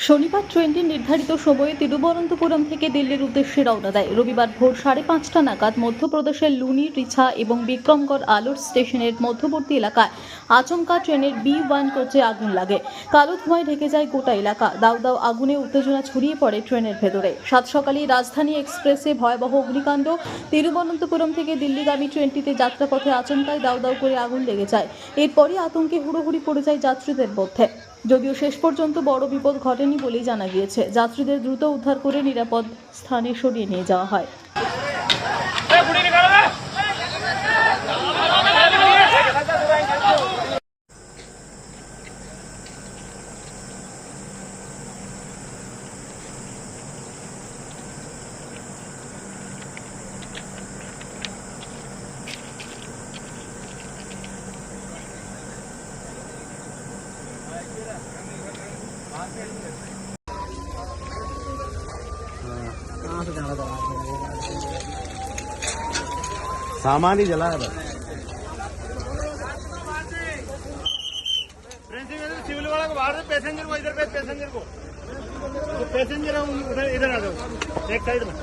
শনিবার ট্রেনটি নির্ধারিত সময়ে তিরুবনন্তপুরম থেকে দিল্লির উদ্দেশ্যে রওনা দেয়। রবিবার ভোর 5:30 নাগাদ মধ্যপ্রদেশের লুনি, রিছা এবং বিক্রমগড় আলোর স্টেশনের মধ্যবর্তী এলাকায় আচমকা ট্রেনের B1 কোচে আগুন লাগে। কালো ধোঁয়ায় ঢেকে যায় গোটা এলাকা। দাউ দাউ আগুনে উত্তেজনা ছড়িয়ে পড়ে ট্রেনের ভেতরে। সাত সকালে রাজধানী এক্সপ্রেসে ভয়াবহ অগ্নিকাণ্ড। তিরুবনন্তপুরম থেকে দিল্লিগামী ট্রেনটিতে যাত্রাপথে আচমকায় দাউ দাউ করে আগুন লেগে যায়। এরপরই আতঙ্কে হুড়োহুড়ি পড়ে যায় যাত্রীদের মধ্যে। যদিও শেষ পর্যন্ত বড় বিপদ ঘটেনি বলেই জানা গিয়েছে। যাত্রীদের দ্রুত উদ্ধার করে নিরাপদ স্থানে সরিয়ে নিয়ে যাওয়া হয়। सामान ही जला है बस। सिविल वाला को बाहर से पैसेंजर को इधर भेज, पैसेंजर को तो पैसेंजर है उधर इधर आ जाओ एक साइड में।